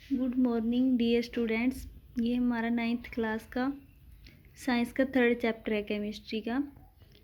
Good morning dear students. ये हमारा 9th class का साइंस का 3rd चैप्टर है केमिस्ट्री का,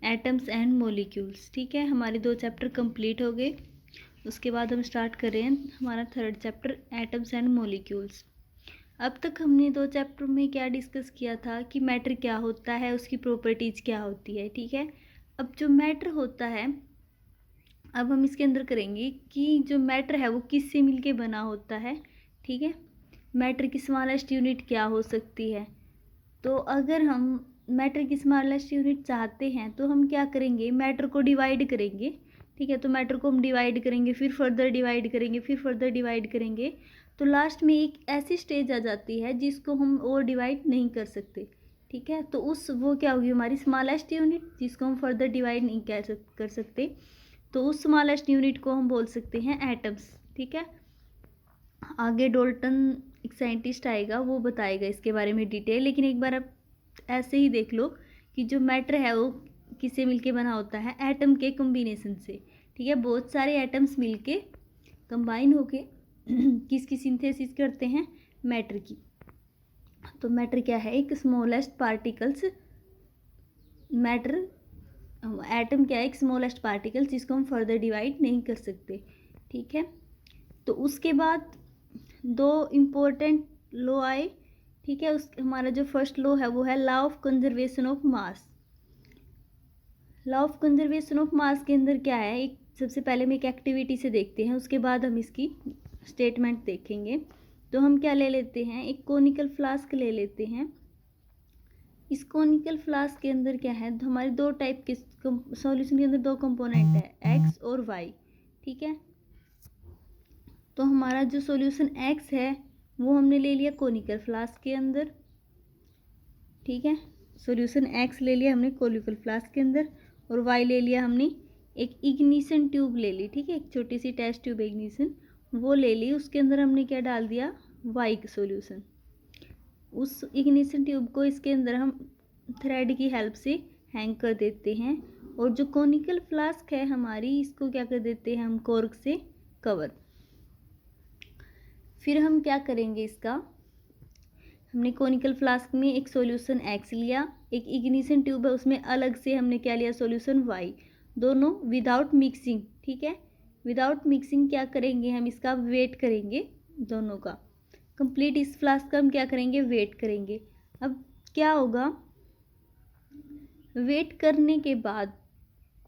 एटम्स एंड मॉलिक्यूल्स। ठीक है, हमारे 2 चैप्टर कंप्लीट हो गए। उसके बाद हम स्टार्ट कर रहे हैं हमारा 3rd chapter, atoms and molecules. अब तक हमने 2 चैप्टर में क्या डिस्कस किया था कि मैटर क्या होता है, उसकी प्रॉपर्टीज़ क्या होती है। ठीक है, अब जो मैटर होता है, अब हम इसके अंदर करेंगे कि जो मैटर है वो किससे मिलके बना होता है। ठीक है, मैटर की स्मॉलेस्ट यूनिट क्या हो सकती है। तो अगर हम मैटर की स्मॉलेस्ट यूनिट चाहते हैं तो हम क्या करेंगे, मैटर को डिवाइड करेंगे। ठीक है, तो मैटर को हम डिवाइड करेंगे, फिर फर्दर डिवाइड करेंगे, फिर फर्दर डिवाइड करेंगे, तो लास्ट में एक ऐसी स्टेज आ जाती है जिसको हम और डिवाइड नहीं कर सकते। ठीक है, तो वो क्या होगी, हमारी स्मॉलेस्ट यूनिट, जिसको हम फर्दर डिवाइड नहीं कर सकते। तो उस स्मॉलेस्ट यूनिट को हम बोल सकते हैं एटम्स। ठीक है, आगे डोल्टन एक साइंटिस्ट आएगा, वो बताएगा इसके बारे में डिटेल, लेकिन एक बार आप ऐसे ही देख लो कि जो मैटर है वो किससे मिलके बना होता है, एटम के कॉम्बिनेशन से। ठीक है, बहुत सारे एटम्स मिलके कंबाइन होके किसकी सिंथेसिस करते हैं, मैटर की। तो मैटर क्या है, एक स्मॉलेस्ट पार्टिकल्स। मैटर, एटम क्या है, एक स्मॉलेस्ट पार्टिकल जिसको हम फर्दर डिवाइड नहीं कर सकते। ठीक है, तो उसके बाद 2 इम्पोर्टेंट लॉ आए। ठीक है, उस हमारा जो फर्स्ट लॉ है वो है law of conservation of mass. Law of conservation of मास के अंदर क्या है, एक सबसे पहले हम एक एक्टिविटी से देखते हैं, उसके बाद हम इसकी स्टेटमेंट देखेंगे। तो हम क्या ले लेते हैं, एक कोनिकल फ्लास्क ले लेते हैं। इस कोनिकल फ्लास्क के अंदर क्या है, हमारे 2 टाइप के सॉल्यूशन के अंदर 2 कंपोनेंट है, एक्स और वाई। ठीक है, तो हमारा जो सॉल्यूशन एक्स है वो हमने ले लिया कोनिकल फ्लास्क के अंदर। ठीक है, सॉल्यूशन एक्स ले लिया हमने कोनिकल फ्लास्क के अंदर, और वाई ले लिया हमने एक इग्निशन ट्यूब ले ली। ठीक है, एक छोटी सी टेस्ट ट्यूब इग्निशन वो ले ली, उसके अंदर हमने क्या डाल दिया, वाई का सॉल्यूशन। उस इग्निशन ट्यूब को इसके अंदर हम थ्रेड की हेल्प से हैंग कर देते हैं, और जो कोनिकल फ्लास्क है हमारी, इसको क्या कर देते हैं हम, कॉर्क से कवर। फिर हम क्या करेंगे, इसका हमने कोनिकल फ्लास्क में एक सॉल्यूशन एक्स लिया, एक इग्निशन ट्यूब है उसमें अलग से हमने क्या लिया, सॉल्यूशन वाई, दोनों विदाउट मिक्सिंग। ठीक है, विदाउट मिक्सिंग क्या करेंगे, हम इसका वेट करेंगे दोनों का कंप्लीट। इस फ्लास्क का हम क्या करेंगे, वेट करेंगे। अब क्या होगा, वेट करने के बाद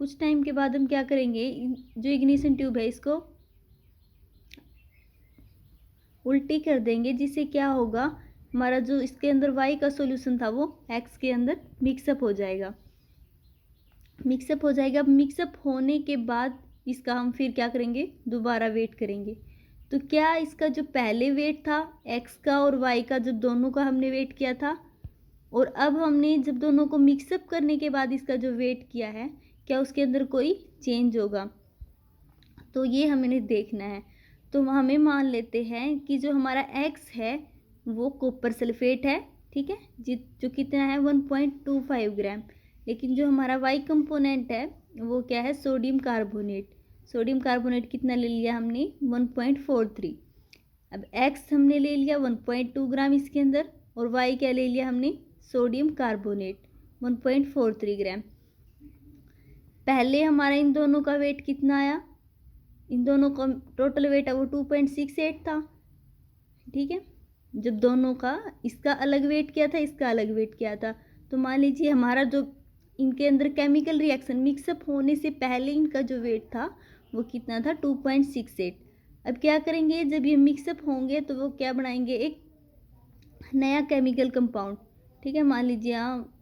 कुछ टाइम के बाद हम क्या करेंगे, जो इग्निशन ट्यूब है इसको उल्टी कर देंगे, जिससे क्या होगा, हमारा जो इसके अंदर वाई का सॉल्यूशन था वो एक्स के अंदर मिक्सअप हो जाएगा। मिक्सअप हो जाएगा, मिक्सअप होने के बाद इसका हम फिर क्या करेंगे, दोबारा वेट करेंगे। तो क्या इसका जो पहले वेट था एक्स का और वाई का, जब दोनों का हमने वेट किया था, और अब हमने जब दोनों को मिक्सअप करने के बाद इसका जो वेट किया है, क्या उसके अंदर कोई चेंज होगा, तो ये हमें देखना है। तो हमें मान लेते हैं कि जो हमारा एक्स है वो कॉपर सल्फेट है। ठीक है, जो कितना है, 1.25 ग्राम। लेकिन जो हमारा वाई कंपोनेंट है वो क्या है, सोडियम कार्बोनेट। सोडियम कार्बोनेट कितना ले लिया हमने, 1.43। अब एक्स हमने ले लिया 1.2 ग्राम इसके अंदर, और वाई क्या ले लिया हमने, सोडियम कार्बोनेट 1.43 ग्राम। पहले हमारा इन दोनों का वेट कितना आया, इन दोनों का टोटल वेट है वो 2.68 था। ठीक है, जब दोनों का, इसका अलग वेट किया था, इसका अलग वेट किया था, तो मान लीजिए हमारा जो इनके अंदर केमिकल रिएक्शन मिक्सअप होने से पहले इनका जो वेट था वो कितना था, 2.68। अब क्या करेंगे, जब ये मिक्सअप होंगे तो वो क्या बनाएंगे, एक नया केमिकल कंपाउंड। ठीक है, मान लीजिए यहाँ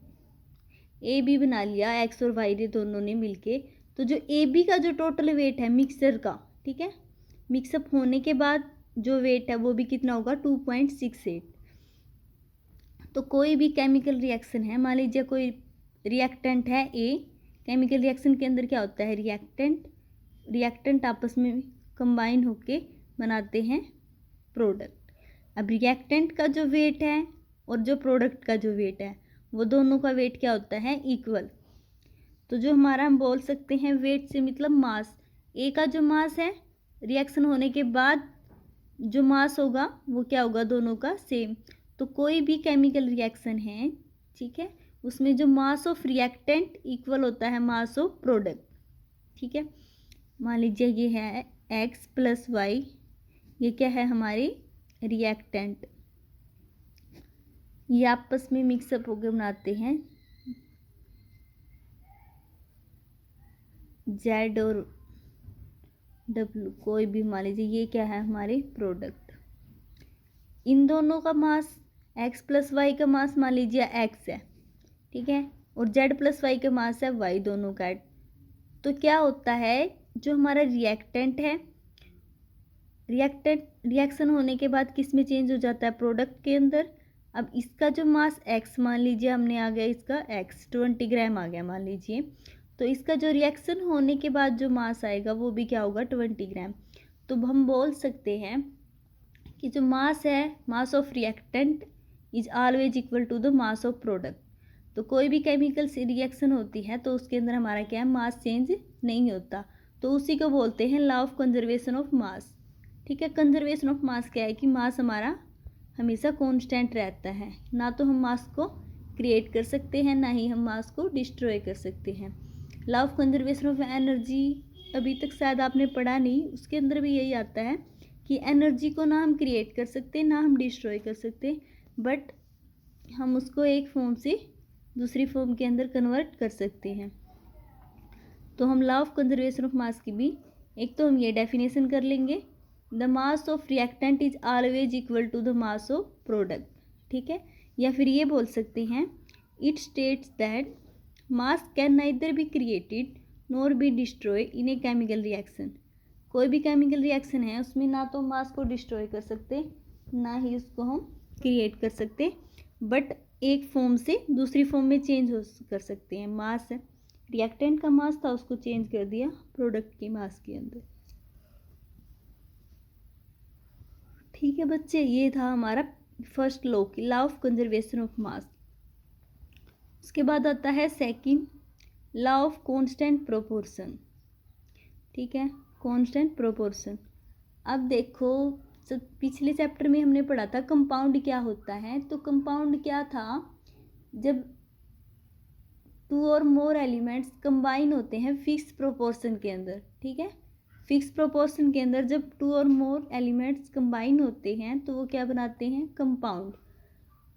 ए बी बना लिया, एक्स और वाई दोनों ने मिलके। तो जो ए बी का जो टोटल वेट है मिक्सर का, ठीक है, मिक्सअप होने के बाद जो वेट है वो भी कितना होगा, 2.68। तो कोई भी केमिकल रिएक्शन है, मान लीजिए कोई रिएक्टेंट है ए, केमिकल रिएक्शन के अंदर क्या होता है, रिएक्टेंट आपस में कंबाइन होके बनाते हैं प्रोडक्ट। अब रिएक्टेंट का जो वेट है और जो प्रोडक्ट का जो वेट है, वो दोनों का वेट क्या होता है, इक्वल। तो जो हमारा, हम बोल सकते हैं वेट से मतलब मास, ए का जो मास है रिएक्शन होने के बाद जो मास होगा वो क्या होगा, दोनों का सेम। तो कोई भी केमिकल रिएक्शन है, ठीक है, उसमें जो मास ऑफ रिएक्टेंट इक्वल होता है मास ऑफ प्रोडक्ट, ठीक है। मान लीजिए ये है x प्लस वाई, ये क्या है हमारी रिएक्टेंट, ये आपस में मिक्सअप होकर बनाते हैं z और w, कोई भी मान लीजिए ये क्या है हमारे प्रोडक्ट। इन दोनों का मास x प्लस वाई का मास मान लीजिए x है, ठीक है, और z प्लस वाई का मास है y, दोनों का। तो क्या होता है, जो हमारा रिएक्टेंट है, रिएक्शन होने के बाद किस में चेंज हो जाता है, प्रोडक्ट के अंदर। अब इसका जो मास x मान लीजिए हमने आ गया, इसका x 20 ग्राम आ गया मान लीजिए, तो इसका जो रिएक्शन होने के बाद जो मास आएगा वो भी क्या होगा, 20 ग्राम। तो हम बोल सकते हैं कि जो मास है, mass of reactant is always equal to the mass of product. तो कोई भी केमिकल से रिएक्शन होती है तो उसके अंदर हमारा क्या है, मास चेंज नहीं होता। तो उसी को बोलते हैं लॉ ऑफ कंजर्वेशन ऑफ मास, ठीक है। कंजर्वेशन ऑफ मास क्या है कि मास हमारा हमेशा कांस्टेंट रहता है, ना तो हम मास को क्रिएट कर सकते हैं, ना ही हम मास को डिस्ट्रॉय कर सकते हैं। Law of conservation of energy अभी तक शायद आपने पढ़ा नहीं, उसके अंदर भी यही आता है कि एनर्जी को ना हम क्रिएट कर सकते, ना हम डिस्ट्रॉय कर सकते, बट हम उसको एक फॉर्म से दूसरी फॉर्म के अंदर कन्वर्ट कर सकते हैं। तो हम law of conservation of mass की भी एक तो हम ये डेफिनेशन कर लेंगे, the mass of reactant is always equal to the mass of product, ठीक है। या फिर ये बोल सकते हैं, it states that mass can neither be created nor be destroy in a chemical reaction. कोई भी केमिकल रिएक्शन है उसमें ना तो मास को डिस्ट्रॉय कर सकते, ना ही उसको हम क्रिएट कर सकते, बट एक फॉर्म से दूसरी फॉर्म में चेंज हो कर सकते हैं। मास है, रिएक्टेंट का मास था, उसको चेंज कर दिया प्रोडक्ट के मास के अंदर, ठीक है बच्चे। ये था हमारा फर्स्ट लॉ की, लॉ ऑफ कंजर्वेशन ऑफ मास। उसके बाद आता है second, law of constant proportion, ठीक है, कांस्टेंट प्रोपोर्शन। अब देखो, पिछले चैप्टर में हमने पढ़ा था कंपाउंड क्या होता है। तो कंपाउंड क्या था, जब 2 और मोर एलिमेंट्स कंबाइन होते हैं फिक्स प्रोपोर्शन के अंदर, ठीक है। फिक्स प्रोपोर्शन के अंदर जब 2 और मोर एलिमेंट्स कंबाइन होते हैं तो वो क्या बनाते हैं, कंपाउंड।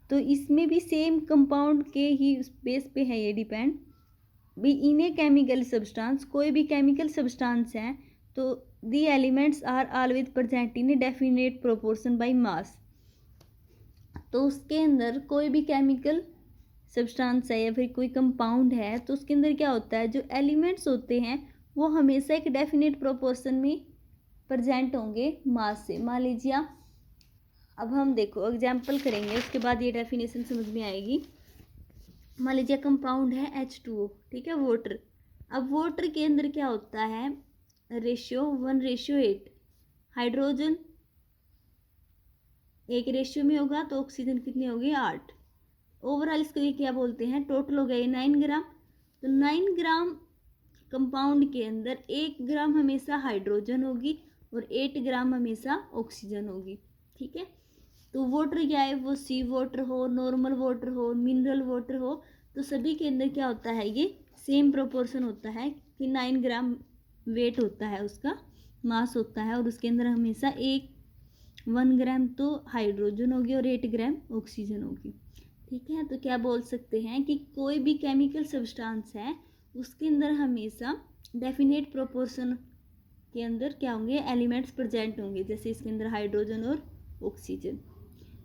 तो इसमें भी सेम कंपाउंड के ही बेस पे है ये डिपेंड भी। इन ए केमिकल सब्सटेंस, कोई भी केमिकल सब्सटेंस है तो the elements are always present in a definite proportion by mass. तो उसके अंदर कोई भी केमिकल सब्सटेंस है या फिर कोई कंपाउंड है तो उसके अंदर क्या होता है, जो एलिमेंट्स होते हैं वो हमेशा एक डेफिनेट प्रोपोर्शन में प्रेजेंट होंगे मास से। मान लीजिए, अब हम देखो एग्जाम्पल करेंगे, उसके बाद ये डेफिनेशन समझ में आएगी। मान लीजिए कंपाउंड है H2O, ठीक है, वाटर। अब वाटर के अंदर क्या होता है, रेशियो 1:8, हाइड्रोजन 1 रेशियो में होगा तो ऑक्सीजन कितनी होगी, 8। ओवरऑल इसको ये क्या बोलते हैं, टोटल हो गया ये 9 ग्राम। तो 9 ग्राम कंपाउंड के अंदर 1 ग्राम हमेशा हाइड्रोजन होगी और 8 ग्राम हमेशा ऑक्सीजन होगी, ठीक है। तो वाटर क्या है, वो सी वाटर हो, नॉर्मल वाटर हो, मिनरल वाटर हो, तो सभी के अंदर क्या होता है, ये सेम प्रोपोर्शन होता है कि 9 ग्राम वेट होता है, उसका मास होता है, और उसके अंदर हमेशा 1 ग्राम तो हाइड्रोजन होगी और 8 ग्राम ऑक्सीजन होगी, ठीक है। तो क्या बोल सकते हैं कि कोई भी केमिकल सब्सटेंस है उसके अंदर हमेशा डेफिनेट प्रोपोर्शन के अंदर क्या होंगे, एलिमेंट्स प्रेजेंट होंगे, जैसे इसके अंदर हाइड्रोजन और ऑक्सीजन।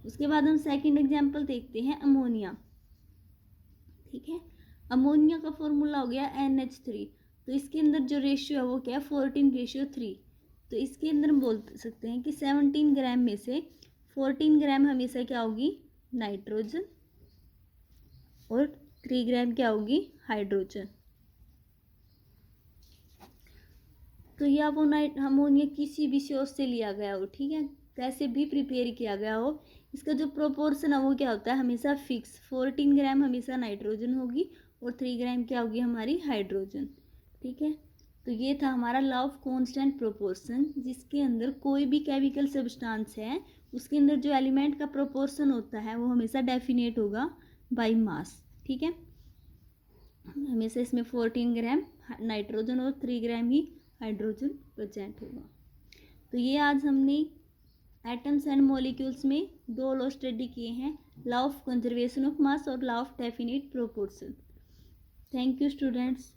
उसके बाद हम सेकंड एग्जांपल देखते हैं, अमोनिया, ठीक है। अमोनिया का फॉर्मूला हो गया NH3। तो इसके अंदर जो रेशियो है वो क्या है, 14:3। तो इसके अंदर हम बोल सकते हैं कि 17 ग्राम में से 14 ग्राम हमेशा क्या होगी, नाइट्रोजन, और 3 ग्राम क्या होगी, हाइड्रोजन। तो या वो अमोनिया किसी भी सोर्स से लिया गया हो, ठीक है, कैसे भी प्रिपेयर किया गया हो, इसका जो प्रोपोर्शन है वो क्या होता है, हमेशा फिक्स। 14 ग्राम हमेशा नाइट्रोजन होगी और 3 ग्राम क्या होगी हमारी हाइड्रोजन, ठीक है। तो ये था हमारा लॉ ऑफ कांस्टेंट प्रोपोर्शन, जिसके अंदर कोई भी केमिकल सब्सटेंस है उसके अंदर जो एलिमेंट का प्रोपोर्शन होता है वो हमेशा डेफिनेट होगा बाय मास। ठीक है, हमेशा इसमें 14 ग्राम नाइट्रोजन और 3 ग्राम ही हाइड्रोजन प्रेजेंट होगा। तो ये आज हमने एटम्स एंड मॉलिक्यूल्स में दो लॉ स्टडी किए हैं, law of conservation of mass और law of definite proportion. Thank you students.